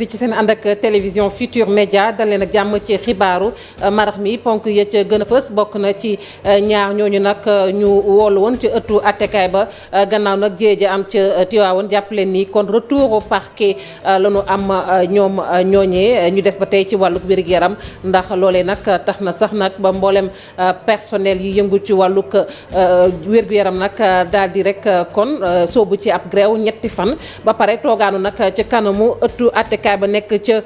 desati ci seen ànd ak télévision Futur Média dal leen ak jàmm ci xibaaru marax mi ponk ya ca gën a fës bokk na ci ñaar ñooñu nag ñu woolu woon ci ëttu attekaay ba gannaaw nag jéeja am ca Tiwaawoon jàpp leen ni kon retour au parquet la ñu am ñoom ñooñee ñu des ba tey ci wàlluk wér-gu-yaram ndax loolee nag tax na sax nag ba mboolem personnel yi yëngu ci wàlluk wér-gu-yaram nag daal di rek kon soobu ci ab grève ñetti fan ba pare toogaanu nag ci kanamu ëttu attekaay ba nekk ca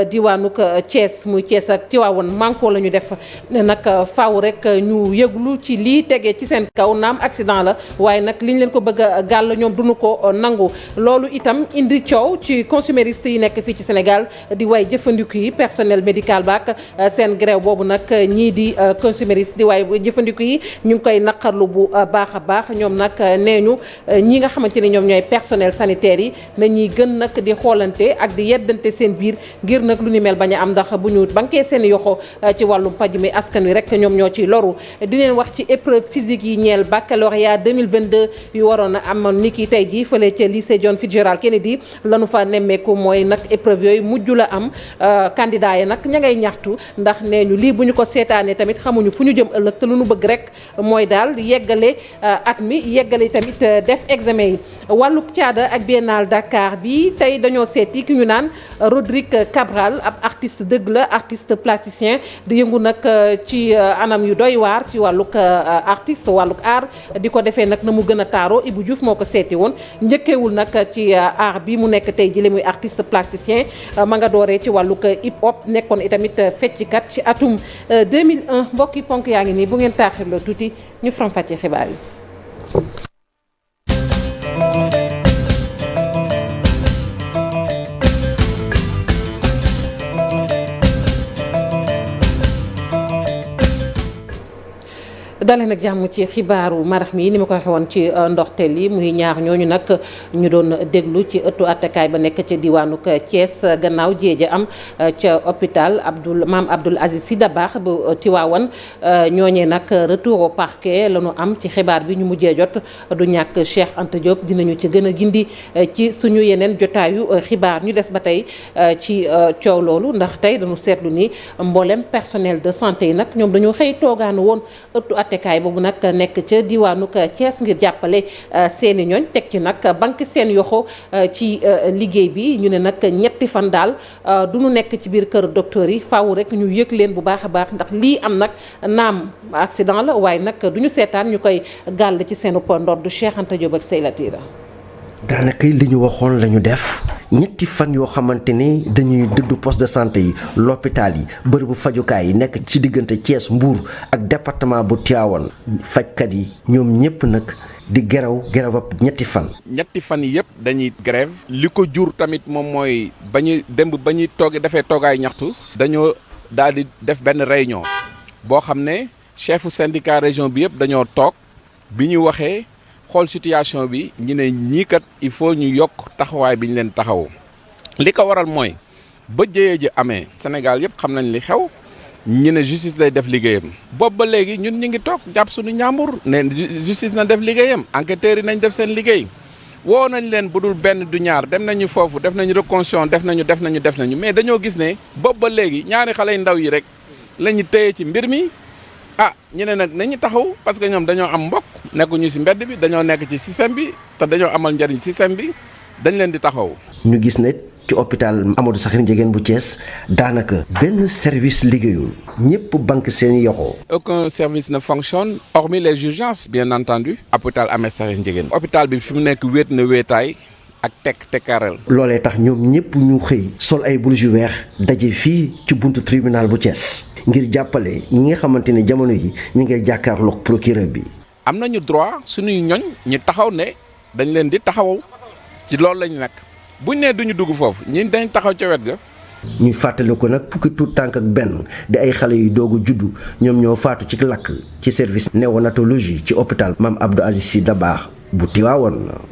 diwaanuk Thiès muy Thiès ak Tiwaawoon manko la ñu def ne nag faaw rek ñu yëglu ci lii tegee ci seen kaw naam accident la waaye nag liñ leen ko bëgg a gàll ñoom duñu ko nangu loolu itam indi coow ci consumériste yi nekk fii ci Sénégal di waay jëfandiku yi personnel médical baak seen grève boobu nag ñii di consumériste di waay jëfandiku yi ñu ngi koy naqarlu bu baax a baax ñoom nag nee ñu ñi nga xamante ni ñoom ñooy personnel sanitaire yi nañuy gën nag di xoolante ak di yeddante seen biir ngir nag lu ni mel bañ a am ndax bu ñu bankee seen yoxo ci wàllum paj mi askan wi rek ñoom ñoo ci loru di leen wax ci épreuve physique yi ñeel baccalauréat 2022 yu waroon a am ni ki tey ji fële ca lycée John Fitzgerald Kennedy lanu fa nemmeeku mooy nag épreuve yooyu mujj la am candidat yi nag ña ngay ñaxtu ndax nee ñu lii bu ñu ko seetaanee tamit xamuñu fu ñu jëm ëllëg te lu ñu bëgg rek mooy daal yeggale at mi yeggale tamit def examen yi wàlluk caada ak biennale Dakar bi tey dañoo seeti ki ñu naan Rodrigue Cabral ab artiste dëgg la artiste plasticien di yëngu nag ci anam yu doy waar ci wàlluk artiste wàlluk art di ko defee nag na mu gën a taaroo Ibou Diouf moo ko seeti woon njëkkeewul nag ci art bi mu nekk tey jii muy artiste plasticien ma nga dooree ci wàlluk hip hop nekkoon itamit feccikat ci atum 2001 mbokki ponk yaa ngi nii bu ngeen taaxirloo tuuti ñu faram-fàccee xibaar yi. dalee nag jàmm ci xibaaru marax mi ni ma ko waxee woon ci ndoxteel yi muy ñaar ñooñu nag ñu doon déglu ci ëttu attekaay ba nekk ca diwaanuk Thiès gannaaw jéeja am ca hôpital Maam Abdoul Aziz Sy Dabakh bu Tiwaawan ñooñee nag retour au parquet la ñu am ci xibaar bi ñu mujjee jot du ñàkk Cheikh Anta Diop dinañu ci gën a gindi ci suñu yeneen jotaayu xibaar ñu des ba tey ci coow loolu ndax tey dañu seetlu ni mboolem personnel de santé yi nag ñoom dañoo xëy toogaanu woon ëttu attekaay boobu nag nekk ca diwaanuk Thiès ngir jàppale seeni ñooñ teg ci nag banque seen yoxo ci liggéey bi ñu ne nag ñetti fan daal du ñu nekk ci biir kër docteur yi faaw rek ñu yëg leen bu baax a baax ndax lii am nag naam accident la waaye nag du ñu seetaan ñu koy gàll ci seen ndodd Cheikh Anta Diop ak Seylatira daanaka li ñu waxoon la ñu def ñetti fan yoo xamante ni dañuy dëddu poste de santé yi l'hôpital yi bërëbu fajukaay yi nekk ci diggante Thiès Mbour ak département bu Tivaouane fajkat yi ñoom ñëpp nag di gerew ab ñetti fan yi yëpp dañuy grève li ko jur tamit moom mooy ba ñuy defee toogaay ñaxtu dañoo daal di def benn réunion boo xam ne chefu syndicat région bi yëpp dañoo toog bi ñu waxee xool situation bi ñu ne ñii kat il faut ñu yokk taxawaay bi ñu leen taxaw li ko waral mooy ba jëyee ji amee Sénégal yëpp xam nañ li xew ñu ne justice day def liggéeyam boobu ba léegi ñun ñu ngi toog jàpp suñu ñaambur ne justice na def liggéeyam enquêteurs yi nañ def seen liggéey woo nañ leen bu dul benn du ñaar dem nañu foofu def nañu reconstitution def nañu mais dañoo gis ne boobu ba léegi ñaari xale yu ndaw yi rek la ñu téye ci mbir mi ñu ne nag nañu taxaw parce que ñoom dañoo am mbokk nekkuñu ci mbedd bi dañoo nekk ci système bi te dañoo amal njariñ système bi dañ leen di taxaw. ñu gis ne ci hôpital Amadou Sakhir Ndiéguène bu Thiès daanaka benn service liggéeyul ñëpp banque seen yoxo. aucun service ne fonctionne hormis les urgences bien entendu. hôpital Amadou Sakhir Ndiéguène. hôpital bi fi mu nekk wéet na wéetaay ak tekkaaral. loolee tax ñoom ñëpp ñu xëy sol ay blouse yu weex daje fii ci buntu tribunal bu Thiès. ngir jàppale ñi nga xamante ne jamono yi ñu ngi jàkkaarloog procureur bi. am nañu droit suñuy ñoñ ñu taxaw ne dañ leen di taxaw ci loolu lañu nekk buñ nee duñu dugg foofu ñi dañ taxaw ca wet ga. ñuy fàttali ko nag fukki tuut tànk ak benn di ay xale yu doog a juddu ñoom ñoo faatu ci lakk ci service néonatologie ci hôpital Maam Abdou Aziz Sy Dabakh bu Tivaouane.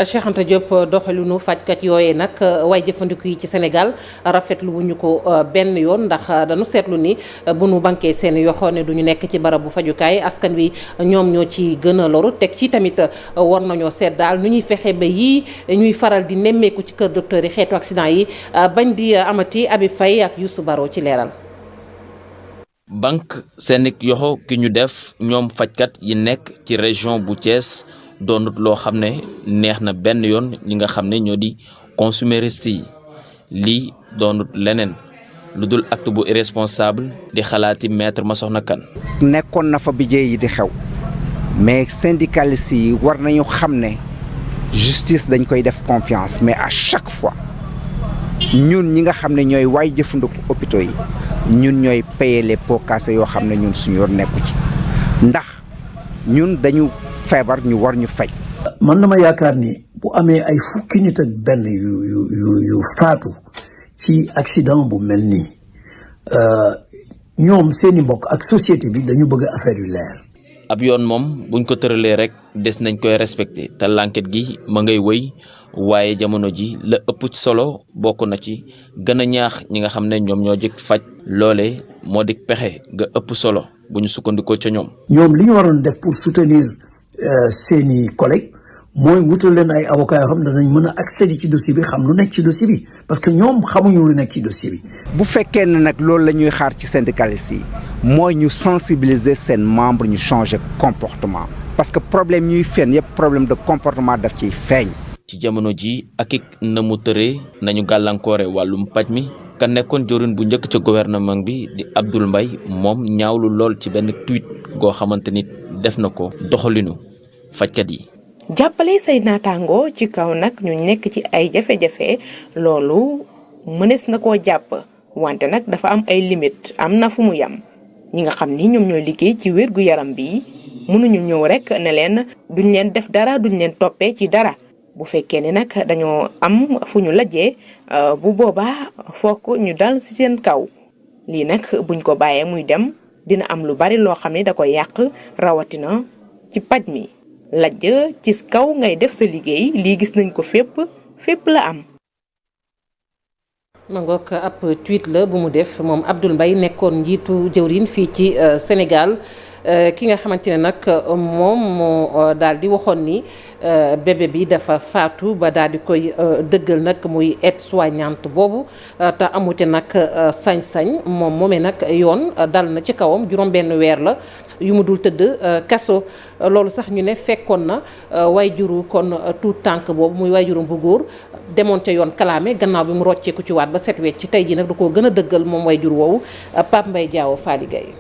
Cheikh Anta Diop doxalinu fajkat yooyee nag waaye jëfandiku yi ci Sénégal rafetlu wuñu ko benn yoon ndax dañu seetlu ni bu nu banquee seen yoxoo ne du ñu nekk ci barabu fajukaay askan wi ñoom ñoo ci gën a loru teg ci tamit war nañoo seet daal nu ñuy fexe ba yii ñuy faral di nemmeeku ci kër docteur yi xeetu accident yi bañ di amati. Abi Faye ak Youssou Baro ci leeral. banque seen yoxo ki ñu def ñoom fajkat yi nekk ci région bu Thiès doonut loo xam ne neex na benn yoon ñi nga xam ne ñoo di consumériste yi lii doonut leneen lu dul acte bu irresponsable di xalaati maître Massokhna Kane. nekkoon na fa bi jëye yi di xew mais syndicalistes yi war nañu xam ne justice dañ koy def confiance mais à chaque fois ñun ñi nga xam ne ñooy waay jëfandiku hôpitaux yi ñun ñooy payer les pots cassés yoo xam ne ñun suñu yoon nekku ci ndax ñun dañu feebar ñu war ñu faj. man dama yaakaar ni bu amee ay fukki nit ak benn yu faatu ci accident bu mel nii ñoom seeni mbokk ak société bi dañu bëgg affaire yu leer. ab yoon moom buñ ko tëralee rek des nañ koy respecté te l'enquête gi ma ngay wëy waaye jamono ji la ëpp ci solo bokk na ci gën a ñaax ñi nga xam ne ñoom ñoo jëkk faj loole moo di pexe ga ëpp solo bu ñu sukkandikoo ca ñoom. ñoom li ñu waroon def pour soutenir seeni collègues mooy wutal leen ay avocats yoo xam ne danañ mën a accéder ci dossier bi xam lu nekk ci dossier bi parce que ñoom xamuñu lu nekk ci dossier bi. bu fekkee ne nag loolu la ñuy xaar ci syndicalistes yi mooy ñu sensibiliser seen membre ñu changer comportement parce que problème ñuy feeñ yëpp problème de comportement daf ciy feeñ. ci jamono ji ak na mu tëree nañu gàllankoore wàllum paj mi ka nekkoon jëriñ bu njëkk ca gouvernement bi di Abdoul Mbaye moom ñaawlu lool ci benn tweet goo xamante ni def na ko doxalinu fajkat yi. jàppale say naataangoo ci kaw nag ñu nekk ci ay jafe-jafe loolu mënees na koo jàpp wante nag dafa am ay limite am na fu mu yam ñi nga xam ni ñoom ñooy liggéey ci wérgu yaram bi mënuñu ñëw rek ne leen duñ leen def dara duñ leen toppee ci dara bu fekkee ne nag dañoo am fu ñu lajjee bu boobaa fokk ñu dal ci seen kaw lii nag buñ ko bàyyee muy dem dina am lu bari loo xam ne da koy yàq rawatina ci paj mi. lajj ci kaw ngay def sa liggéey lii gis nañ ko fépp la am. ma ngoog ab tweet la bu mu def moom Abdoul Mbaye nekkoon njiitu jëwriñ fii ci Sénégal ki nga xamante ne nag moom moo daal di waxoon ni bébé bi dafa faatu ba daal di koy dëggal nag muy aide-soignante boobu te amute nag sañ-sañ moom moomee nag yoon dal na ci kawam juróom-benn weer la yu mu dul tëdd kaso loolu sax ñu ne fekkoon na waajuru kon tuut tànk boobu muy waajuram bu góor demoon ca yoon kalaame gannaaw bi mu rocceeku ci waat ba set wecc ci tey ji nag da koo gën a dëggal moom waajur woowu Pape Mbaye Diaw Fally Gueye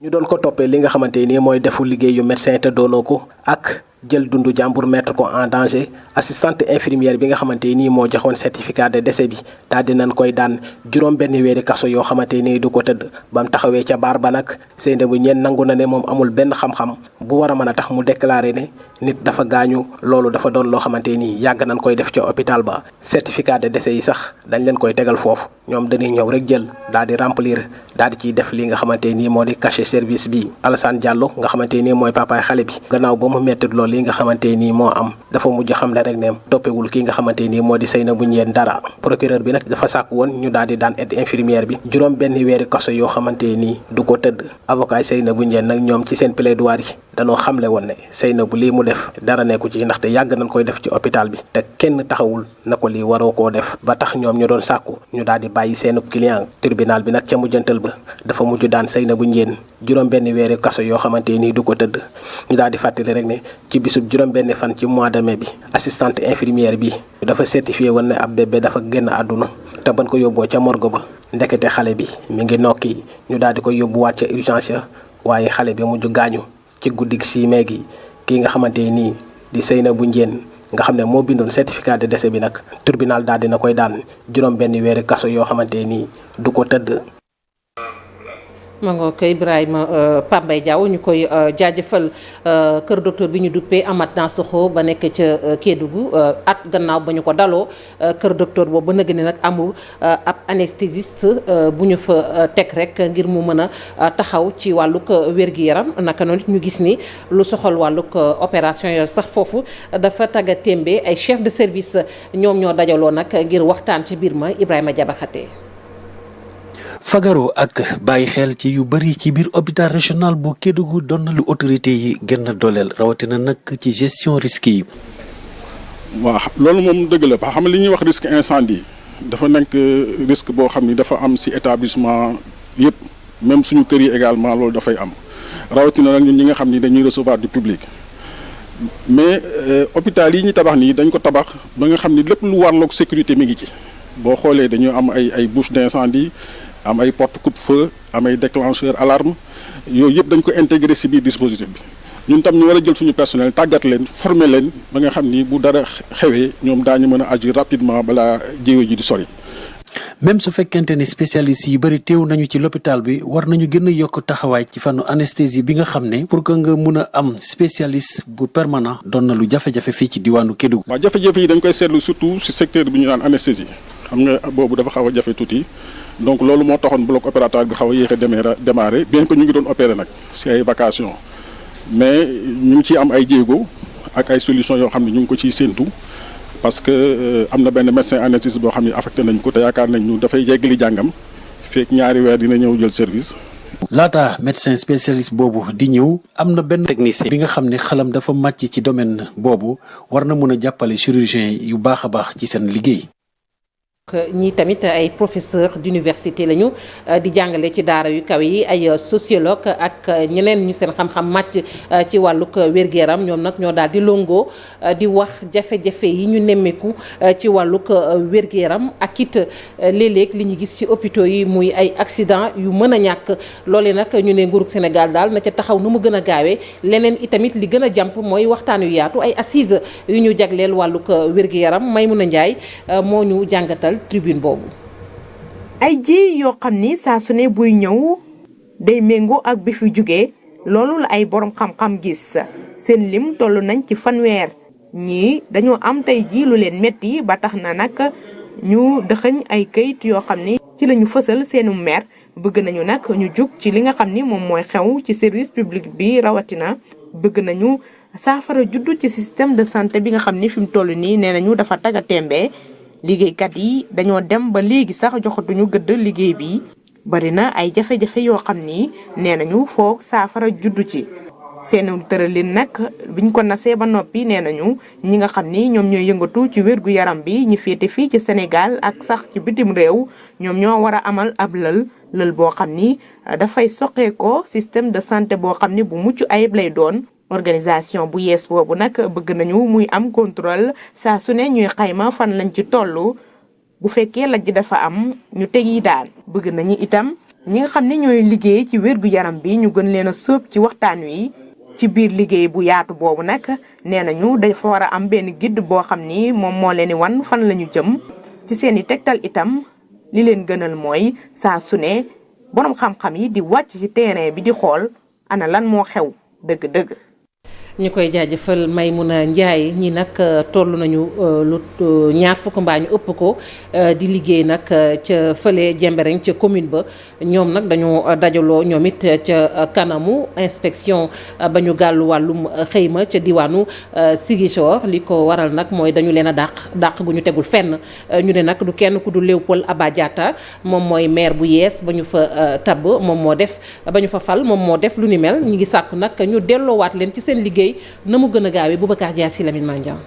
ñu doon ko toppee li nga xamante ni mooy defu liggéeyu médecin te doonoo ko ak jël dundu jàmbur mettre ko en danger assistante infirmière bi nga xamante nii moo joxoon certificat de décès bi daal di nañ koy daan juróom-benn weeri kaso yoo xamante nii du ko tëdd ba mu taxawee ca baar ba nag Seynabou Ndiène nangu na ne moom amul benn xam-xam bu war a mën a tax mu déclaré ne nit dafa gaañu loolu dafa doon loo xamante nii yàgg nañ koy def ca hôpital ba certificat de décès yi sax dañ leen koy tegal foofu ñoom dañuy ñëw rek jël daal di remplir daal di ciy def li nga xamante nii moo di cachet service bi Alassane Diallo nga xamante nii mooy papaay xale bi gannaaw ba mu metti loolu li nga xamante nii moo am dafa mujj xam le rek ne toppewul kii nga xamante nii moo di Seynabou Ndiène dara procureur bi nag dafa sàkk woon ñu daal di daan aide infirmière bi juróom benn weeri kaso yoo xamante nii du ko tëdd avocat Seynabou Ndiène nag ñoom ci seen plaidoirie yi danoo xamle woon ne Seynabou lii mu def dara nekku ci ndaxte yàgg nañ koy def ci hôpital bi te kenn taxawul na ko lii waroo koo def ba tax ñoom ñu doon sàkku ñu daal di bàyyi seenub client tribunal bi nag ca mujjantal ba dafa mujj daan Seynabou Ndiène juróom benn weeri kaso yoo xamante nii du ko tëdd ñu daal di fàttali rek ne ci bisub juróom benn fan ci mois de mai bi assistante infirmière bi dafa certifié woon ne ab bébé dafa génn àdduna te ban ko yóbboo ca morgue ba ndekete xale bi mi ngi nokki ñu daal di koy yóbbuwaat ca urgence ya waaye xale bi mujj gaañu ci guddig 6 mai gi kii nga xamante nii di Seynabou Ndiène nga xam ne moo bindoon certificat de décès bi nag tribunal daal dina koy daan juróom benn weeri kaso yoo xamante nii du ko tëdd. ma nga ko Ibrahima Pambay Diaw ñu koy jaajëfal kër docteur bi ñu duppee Amath Dansokho ba nekk ca Kédougou at gannaaw ba ñu ko daloo kër docteur boobu ba nëgg ne nag amul ab anesthésiste bu ñu fa teg rek ngir mu mën a taxaw ci wàllug wér-gi-yaram naka noonu ñu gis ni lu soxal wàllug opération yooyu sax foofu dafa tagga témbe ay chef de service ñoom ñoo dajaloo nag ngir waxtaan ci biir ma Ibrahima Jabaxate fagaro ak bàyyi xel ci yu bëri ci biir hôpital régional bu Kédougou doon na lu autorité yi gën a dooleel rawatina nag ci gestion risque yi. waaw loolu moom dëgg la ba xam li ñuy wax risque incendie dafa nekk risque boo xam ni dafa am ci établissement yëpp même suñu kër yi également loolu dafay am rawatina nag ñun ñi nga xam ni dañuy recevoir du public mais hôpital yi ñu tabax nii dañ ko tabax ba nga xam ni lépp lu warloog sécurité mi ngi ci boo xoolee dañu am ay bouche d'incendie am ay porte coupe-feu am ay déclencheur alarme yooyu yëpp dañ ko intégré ci biir dispositif bi ñun tam ñu war a jël suñu personnel tàggat leen former leen ba nga xam ni bu dara xewee ñoom daañu mën a agir rapidement balaa jéego ji di sori. même su fekkente ni spécialistes yi bëri teew nañu ci l'hôpital bi war nañu gën a yokk taxawaay ci fànnu anesthésie bi nga xam ne pour que nga mun a am spécialiste bu permanent doon na lu jafe-jafe fii ci diwaanu Kédougou. waaw jafe-jafe yi dañ koy seetlu surtout ci secteur bi ñu naan anesthésie xam nga boobu dafa xaw a jafe tuuti donc loolu moo taxoon bloc opératoire bi xaw a yéex a démarré bien que ñu ngi doon opérer nag ci ay vacations mais ñu ngi ciy am ay jéego ak ay solutions yoo xam ne ñu ngi ko ciy séentu. parce que am na benn médecin anesthésiste boo xam ne affecté nañ ko te yaakaar nañ ñu dafay yeggali jàngam fekk ñaari weer dina ñëw jël service. laata médecin spécialiste boobu di ñëw am na benn technicien bi nga xam ne xelam dafa màcc ci domaine boobu war na mën a jàppale chirurgien yu baax a baax ci seen liggéey. ñii tamit ay professeur d'université lañu di jàngale ci daara yu kaw yi ay sociologue ak ñeneen ñu seen xam-xam màcc ci wàllug wér-gu-yaram ñoom nag ñoo daal di longoo di wax jafe-jafe yi ñu nemmeeku ci wàllug wér-gu-yaram ak it léeg-léeg li ñu gis ci hôpitaux yi muy ay accident yu mën a ñàkk loolee nag ñu ne nguurug Sénégal daal na ca taxaw nu mu gën a gaawee leneen itamit li gën a jàmp mooy waxtaan yu yaatu ay assises yu ñu jagleel wàllug wér-gu-yaram Maymuna Njaay moo ñu jàngatal tribune boobu. ay ji yoo xam ni saa su ne buy ñëw day méngoo ak bi fi jógee loolu la ay borom xam-xam gis seen lim toll nañ ci fanweer ñii dañoo am tey ji lu leen metti ba tax na nag ñu dëxëñ ay kayit yoo xam ni ci la ñu fësal seenu mer bëgg nañu nag ñu jug ci li nga xam ni moom mooy xew ci service public bi rawatina bëgg nañu saafara juddu ci système de santé bi nga xam ni fi mu toll nii nee nañu dafa taga tembe liggéeykat yi dañoo dem ba léegi sax joxatuñu gëdd liggéey bi bari na ay jafe-jafe yoo xam ni nee nañu foog saafara juddu ci seenu tëralin nag biñ ko nasee ba noppi nee nañu ñi nga xam ni ñoom ñooy yëngatu ci wérgu yaram bi ñi féete fii ci Sénégal ak sax ci bitim réew ñoom ñoo war a amal ab lël boo xam ni dafay soqeekoo système de santé boo xam ni bu mucc ayib lay doon. organisation bu yees boobu nag bëgg nañu muy am contrôle saa su ne ñuy xayma fan lañ ci toll bu fekkee lajj dafa am ñu tegi daan bëgg nañu itam ñi nga xam ne ñooy liggéey ci wérgu yaram bi ñu gën leen a sóob ci waxtaan wi ci biir liggéey bu yaatu boobu nag nee nañu dafa war a am benn guide boo xam ni moom moo leen di wan fan la ñu jëm ci seen i tegtal itam li leen gënal mooy saa su ne borom xam-xam yi di wàcc ci terrain bi di xool ana lan moo xew dëgg-dëgg. ñu koy jaajëfal Maymuna Njaay ñi nag toll nañu lu ñaar fukk mbaa ñu ëpp ko di liggéey nag ca fële Jembereng ca commune ba ñoom nag dañoo dajaloo ñoom it ca kanamu inspection ba ñu gàllu wàllum xëyma ca diwaanu Ziguinchor li ko waral nag mooy dañu leen a dàq gu ñu tegul fenn ñu ne nag du kenn ku du Léopold Aba Diatta moom mooy maire bu yees ba ñu fa tabb moom moo def ba ñu fa fal moom moo def lu ni mel ñi ngi sàkku nag ñu delloowaat leen ci seen liggéey na mu gën a gaawee Boubacar Dia si Lamine Mandiang.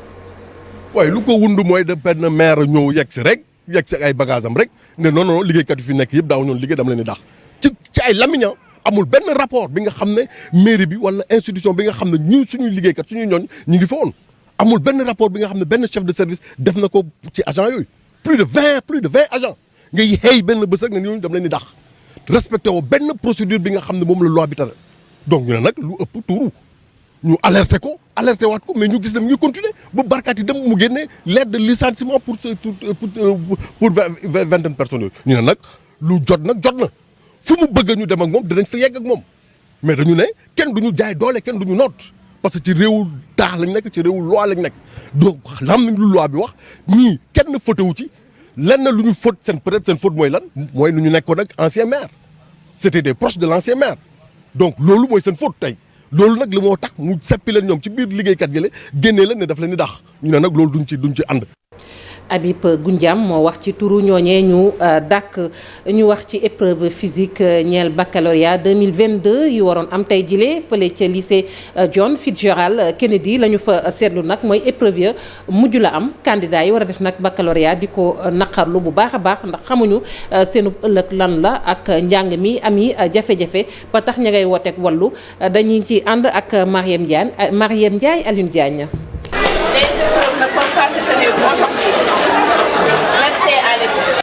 waaye lu ko wund mooy de benn maire ñëw yegg si rek yegg si ay bagage am rek ne non non liggéeykat yi fi nekk yëpp daaw ñoon liggéey dama leen di dàq ci ay lamiña amul benn rapport bi nga xam ne mairie bi wala institution bi nga xam ne ñu suñuy liggéeykat suñuy ñooñ ñu ngi fa woon amul benn rapport bi nga xam ne benn chef de service def na ko ci agent yooyu plus de 20 agents ngay xëy benn bés rek ne ñooñu dama leen di dàq respecté woo benn procédure bi nga xam ne moom la loi bi tere donc ñu ne nag lu ëpp tuuru ñu alerté waat ko mais ñu gis ne mu ngi continuer ba barkaat yi dem mu génne lettre de licenciement pour vingtaine personnes yooyu ñu ne nag lu jot na fu mu bëgg ñu dem ak moom dinañ fa yegg ak moom mais dañu ne kenn duñu jaay doole kenn duñu noot parce que ci réewu taax lañ nekk ci réewu loi lañ nekk donc xam nañ lu loi bi wax ñii kenn fotewu ci lenn lu ñu faute seen peut-être seen faute mooy lan mooy nu ñu nekkoon ak ancien maire c'était des proches de l'ancien maire donc loolu mooy seen faute tey loolu nag li moo tax mu seppi leen ñoom ci biir liggéeykat yi la génnee leen ne daf leen di dàq ñu ne nag loolu duñ ci ànd. Habib Goundiam moo wax ci turu ñooñee ñu dàkk ñu wax ci épreuve physique ñeel baccalauréat 2022 yu waroon am tey jile fële ca lycée John Fitzgerald Kennedy la ñu fa seetlu nag mooy épreuve ya mujj la am candidat yi war a def nag baccalauréat di ko naqarlu bu baax a baax ndax xamuñu seenu ëllëg lan la ak njàng mi ami jafe-jafe ba tax ña ngay wooteeg wàllu dañuy ci ànd ak Mariam Ndiaye Alioune Diagne.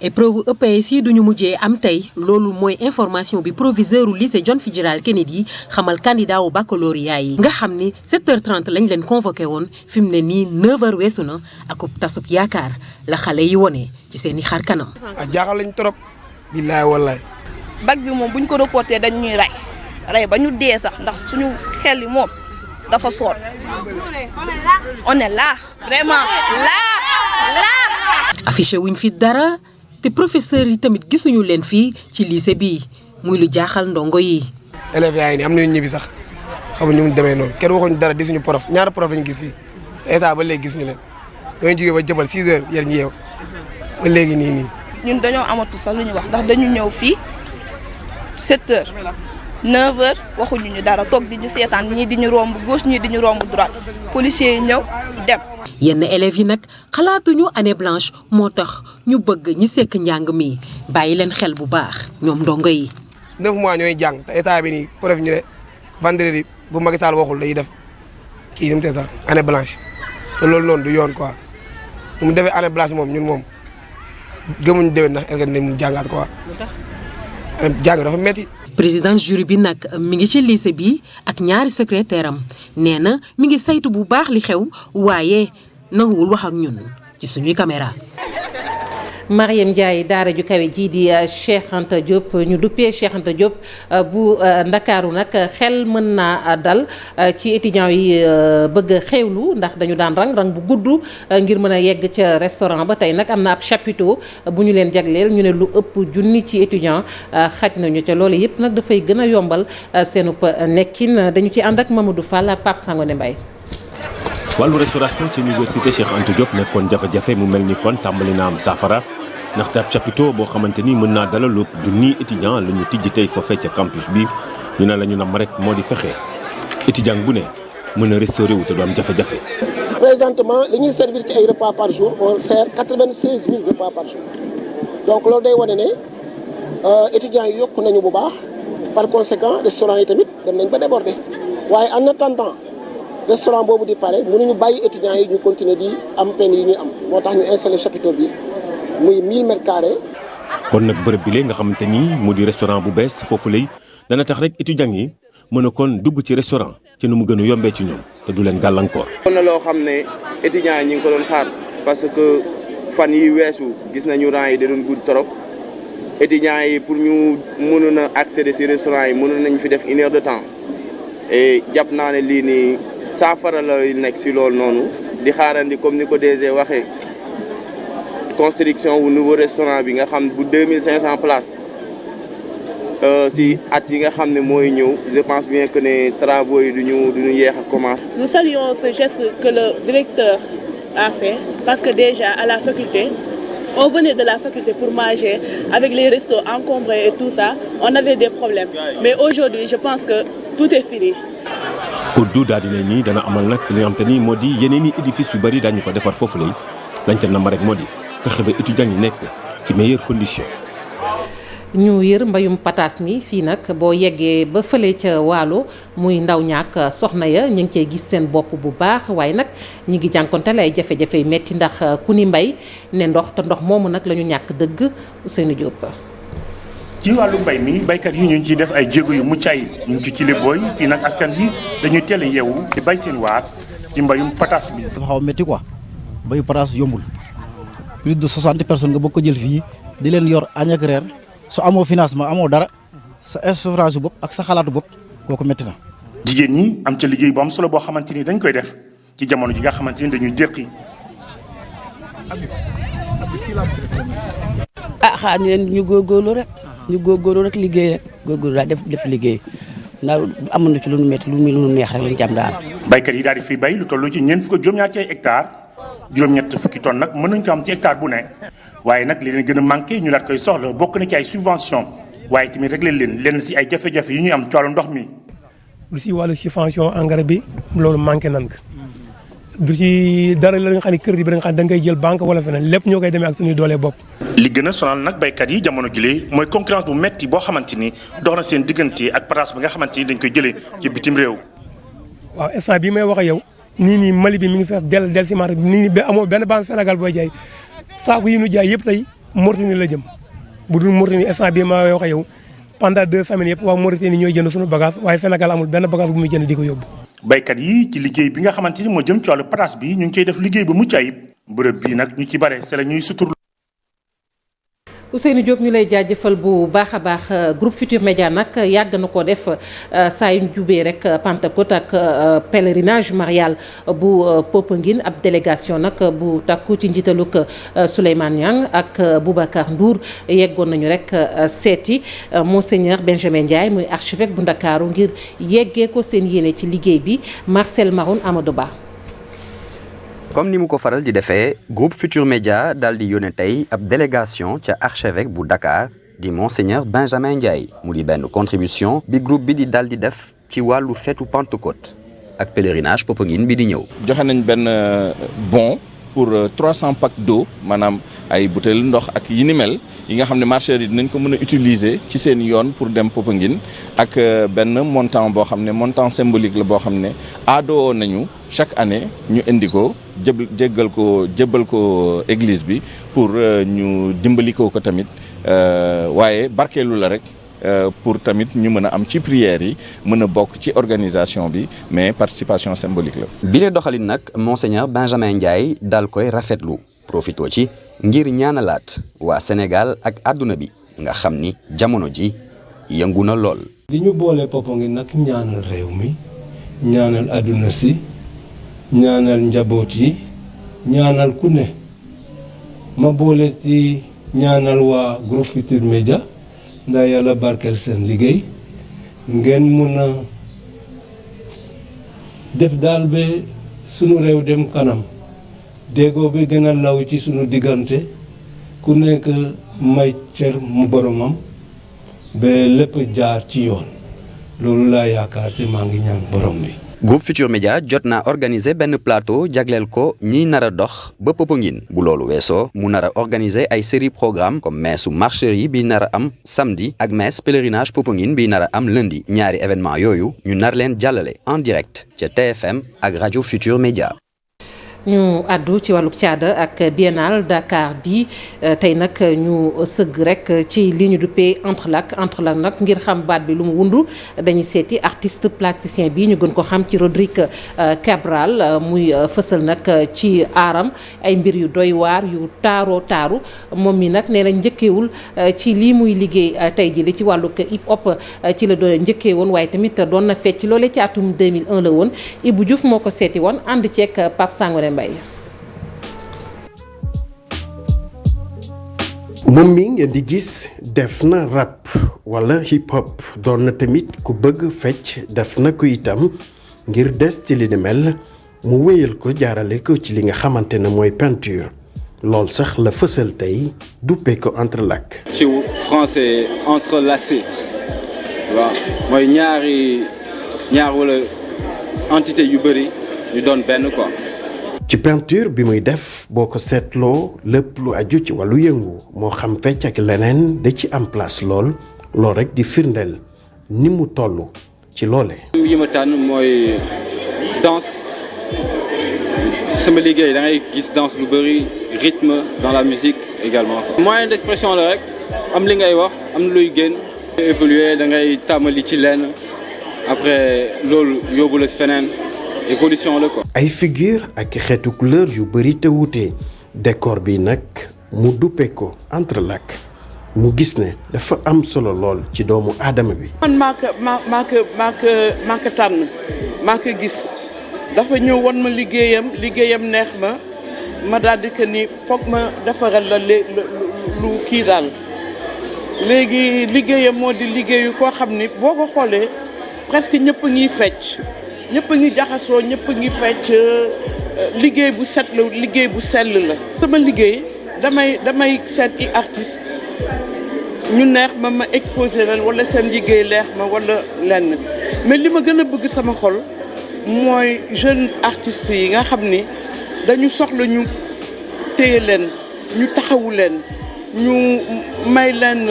épreuve EPS yi duñu mujjee am tey loolu mooy information bi proviseur u lycée John Fitzgerald Kennedy xamal candidat wu baccalauréat yi nga xam ni 7h30 lañ leen convoqué woon fi mu ne nii 9h weesu na ak tasub yaakaar la xale yi wone ci seeni xar kanam. jaaxal lañ trop. billaay wallaay. bac bi moom buñ ko reporté dañ ñuy rey ba ñu dee sax ndax suñu xel yi moom dafa soot. on est là vraiment là. affiché wuñ fi dara. te professeur yi tamit gisuñu leen fii ci lycée bii muy lu jaaxal ndongo yi. élèves yaa ngi nii am nañu ñibbi sax xamuñu mu demee noonu kenn waxuñu dara gisuñu prof ñaari prof lañu gis fii te état ba léegi gisuñu leen ñoo jógee ba jëbal 6 heures yéen ñu yeew ba léegi nii. ñun dañoo amatu sax lu ñu wax ndax dañu ñëw fii 7 heures 9 heures waxuñu ñu dara toog di ñu seetaan ñii di ñu romb gauche ñii di ñu romb droite policiers yi ñëw dem. yenn élèves yi nag xalaatuñu année blanche moo tax ñu bëgg ñi sekk njàng mi bàyyi leen xel bu baax ñoom ndongo yi. 9 mois ñooy jàng te état bi nii prof ñu ne vendredi bu Macky Sall waxul dañuy def kii ni mu tee sax année blanche te loolu noonu du yoon quoi mu defee année blanche moom ñun moom gëmuñu déwén ndax est-ce que dinañ mun jàngaat quoi jàng dafa metti. président jury bi nag mi ngi ci lycée bi ak ñaari secrétaire am nee na mi ngi saytu bu baax li xew waaye nanguwul wax ak ñun ci suñuy caméra. Mariam Ndiaye daara ju kawe jii di Cheikh Anta Diop ñu duppee Cheikh Anta Diop bu Ndakaaru nag xel mën naa dal ci étudiants yi bëgg a xewlu ndax dañu daan rang bu gudd ngir mën a yegg ca restaurant ba tey nag am na ab chapiteau bu ñu leen jagleel ñu ne lu ëpp junni ci étudiants xaj nañu ca loolu yëpp nag dafay gën a yombal seenub nekkin dañu ci ànd ak Mamadou Fall ak Pape Sangone Mbaye. wàllu restauration ci université Cheikh Anta Diop nekkoon jafe-jafe mu mel ni kon tàmbali na am saafara ndaxte ab chapiteau boo xamante ni mën naa dalal lu junni étudiant la ñu tijji tey foofee ca campus bi ñu ne la ñu nam rek moo di fexe étudiant bu ne mën a restauré wu te du am jafe-jafe. présentement li ñuy servir ci ay repas par jour on sert 96 000 repas par jour donc loolu day wane ne étudiants yi yokku nañu bu baax par conséquent restaurant yi tamit dem nañ ba déborder waaye en attendant restaurant boobu di pare mënuñu bàyyi étudiants yi ñu continuer di am peine yi ñuy am moo tax ñu installé chapiteau bi muy 1000 mètres carrés. kon nag bërëb bi lee nga xamante ni mu di restaurant bu bees foofu lay dana tax rek étudiants yi mën a kon dugg ci restaurant ci nu mu gën a yombee ci ñoom te du leen gàllankoor. kon na loo xam ne étudiants yi ñu ngi ko doon xaar parce que fan yi weesu gis nañu rang yi da doon gudd trop étudiants yi pour ñu mënoon a accéder ci restaurant yi mënoon nañu fi def 1 heure de temps et jàpp naa ne lii nii saafara la nekk ci loolu noonu di xaarandi comme ni ko DG waxee. construction wu nouveau restaurant bi nga xam bu 2500 places si at yi nga xam ne mooy ñëw je pense bien que ne travaux yi duñu yéex a commencer. Nous saluons ce geste que le directeur a fait parce que déjà à la faculté on venait de la faculté pour manger avec les restos encombrés et tout ça on avait des problèmes mais aujourd'hui je pense que tout est fini. Koddu daal dina nii dana amal nag li nga xam te ni moo di yeneen i édifice yu bari daañu ko defar foofu lay lañ ca nama rek moo di fexe ba étudiants yi nekk ci meilleures conditions. ñu yër mbayum pataas mi fii nag boo yeggee ba fële ca waalo muy ndaw ñaak soxna ya ñu ngi cey gis seen bopp bu baax waaye nag ñi ngi jànkonteel ay jafe-jafe yu metti ndax ku ni mbay ne ndox te ndox moomu nag la ñu ñàkk dëgg Ousseynou Diop. ci wàllu mbay mi baykat yi ñu ngi ciy def ay jéego yu mucc ayib ñu ngi ci Leboy fii nag askan bi dañuy teel a yeewu di bay seen waar ci mbayum pataas bi. dafa xaw a métti quoi mbayu pataas yombul plus de 60 personnes nga bëgg ko jël fii di leen yor añ ak reer su amoo financement amoo dara sa souffrance bopp ak sa xalaatu bopp kooku métti na. jigéen ñi am ca liggéey bu am solo boo xamante ni dañ koy def ci jamono ji nga xamante ni dañuy déqi. xaar leen ñu góorgóorlu rek liggéey rek góorgóorlu daal def liggéey ndax amoon na ci lu nu métti lu neex rek lañ ci am daal. baykat yi daal di fi bay lu toll ci ñeent fukk ak juróom-ñaar ci ay hectares juróom-ñett fukki tonnes nag mën nañ ko am ci hectare bu ne waaye nag li leen gën a manqué ñu daat koy soxla bokk na ci ay subvention waaye tamit rek leen si ay jafe-jafe yu ñuy am ci wàllu ndox mi. lu si wàllu subvention engrais bi loolu manqué nan ko du ci dara la nga xam ne crédit bi nga xam ne da ngay jël banque wala feneen lépp ñoo koy demee ak suñuy doolee bopp. li gën a sonal nag baykat yi jamono jëlee mooy concurrence bu metti boo xamante ni dox na seen diggante ak pataas bi nga xamante ni dañ koy jëlee ci bitim réew. waaw instant bii may wax ak yow nii Mali bi mi ngi fees del si marché bi nii ba amoo benn banque Sénégal booy jaay saako yi ñu jaay yëpp tey Mauritanie la jëm bu dul Mauritanie instant bii may wax ak yow pendant 2 semaines yëpp waa Mauritanie ñooy jënd suñu bagage waaye Sénégal amul benn bagage bu muy jënd di ko yóbbu. baykat yi ci liggéey bi nga xamante ni moo jëm ci wàllu pataas bi ñu ngi koy def liggéey bu mucc ayib bërëb bii nag ñu ci bare c'est la ñuy sutur. Ousseynou Diop ñu lay jaajëfal bu baax a baax groupe Futur Média nag yàgg na ko def saa yu ñu jubee rek Pentecôte ak pèlerinage marial bu Popenguine ab délégation nag bu takku ci njiitalug Souleymane Niang ak Boubacar Ndour yeggoon nañu rek seeti Monseigneur Benjamin Ndiaye muy archevêque bu Ndakaaru ngir yeggee ko seen yéene ci liggéey bi Marcel Maroun Amadou Ba. comme ni mu ko faral di defee groupe Futur Média daal di yónnee tey ab délégation ca archevêque bu Dakar di Monseigneur Benjamin Ndiaye mu di benn contribution bi groupe bi di daal di def ci wàllu feetu Pentecôte ak pèlerinage Popenguine bi di ñëw. joxe nañ benn bon pour 300 packs d'eau maanaam ay butéelu ndox ak yi ni mel yi nga xam ne marcheurs yi dinañ ko mën a utiliser ci seen yoon pour dem Popenguine ak benn montant boo xam ne montant symbolique la boo xam ne aadoo nañu chaque année ñu indi ko jébbal ko église bi pour ñu dimbali ko tamit waaye barkeelu la rek pour tamit ñu mën a am ci prières yi mën a bokk ci organisation bi mais participation symbolique la. bi le doxalin nag Monseigneur Benjamin Ndiaye daal koy rafetlu profito ci ngir ñaanalaat waa Sénégal ak àdduna bi nga xam ni jamono ji yëngu na lool. li ñu boole Popenguine nag ñaanal réew mi ñaanal àdduna si ñaanal njaboot yi ñaanal ku ne ma boole ci ñaanal waa groupe Futur Média ndax yàlla barkeel seen liggéey ngeen mun a def daal ba sunu réew dem kanam déggoo bi gën a law ci sunu diggante ku nekk may cër mu boromam ba lépp jaar ci yoon loolu laa yaakaar ci maa ngi ñaan borom bi. groupe Futur Média jot naa organiser benn plateau jagleel ko ñiy nar a dox ba Popenguine bu loolu weesoo mu nar a organiser ay série programme comme meesu marcherie bi nar a am samedi ak mees pèlerinage Popenguine bi nar a am lundi ñaari événement yooyu ñu nar leen jàllale en direct ca TFM ak rajo Futur Média. ñu àddu ci wàllu caada ak biennale Dakar bi tey nag ñu sëgg rek ci li ñu duppee entrelac nag ngir xam baat bi lu mu wundu dañuy seeti artiste plasticien bi ñu gën ko xam ci Rodrigue Cabral muy fësal nag ci aaram ay mbir yu doy waar yu taaroo taaru moom mi nag nee na njëkkeewul ci lii muy liggéey tey ji li ci wàllu hip hop ci la doon njëkkee woon waaye tamit doon na fecc loole ci atum 2001 la woon Ibou Diouf moo ko seeti woon ànd ceeg Pape Sangone Mbaye. moom mi ngeen di gis def na rap wala hip hop doon na tamit ku bëgg fecc def na ko itam ngir des ci li ni mel mu wéyal ko jaarale ko ci li nga xamante ne mooy peinture loolu sax la fësal tey duppee ko entrelac. ci français entrelacé waaw mooy ñaar wala entité yu bëri ñu doon benn quoi. ci peinture bi muy def boo ko seetloo lépp lu aju ci wàllu yëngu moo xam fecc ak leneen da ci am place lool rek di firndeel ni mu toll ci loole. yi ma tànn mooy danse sama liggéey da ngay gis danse lu bëri rythme dans la musique également. moyen d'expression la rek am li ngay wax am luy génn. évoluer da ngay tàmmali ci lenn après loolu yóbbu la si feneen. évolution la quoi. ay figure ak xeetu couleur yu bëri te wuute décor bi nag mu duppe ko entrelac mu gis ne dafa am solo lool ci doomu aadama bi. man maa ko tànn maa ko gis dafa ñëw won ma liggéeyam neex ma daal di que ni foog ma defaral la lu kii daal léegi liggéeyam moo di liggéeyu koo xam ni boo ko xoolee presque ñëpp a ngi fecc ñëpp a ngi jaxasoo ñëpp a ngi fecc liggéey bu set la liggéey bu sell la. sama liggéey damay seet i artiste ñu neex ma exposé leen wala seen liggéey leex ma wala lenn mais li ma gën a bëgg sama xol mooy jeune artistes yi nga xam ni dañu soxla ñu téye leen ñu taxawu leen ñu may leen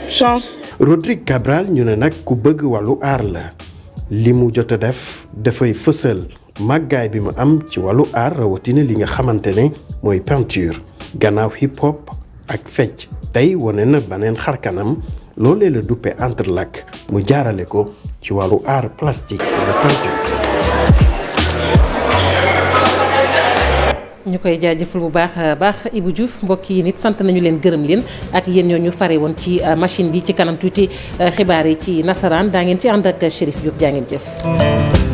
chance. Rodrigue Cabral ñu ne nag ku bëgg wàllu aar la li mu jot a def dafay fësal màggaay bi mu am ci wàllu aar rawatina li nga xamante ne mooy peinture gannaaw hip hop ak fecc tey wane na beneen xarkanam loolee la duppe Entrelac mu jaarale ko ci wàllu art plastique la peinture. ñu koy jaajëfal bu baax Ibou Diouf mbokk yi nit sant nañu leen gërëm leen ak yéen ñoo ñu fare woon ci machine bi ci kanam tuuti xibaar yi ci nasaraan daa ngeen ci ànd ak Chérif Diop jaa ngeen jëf.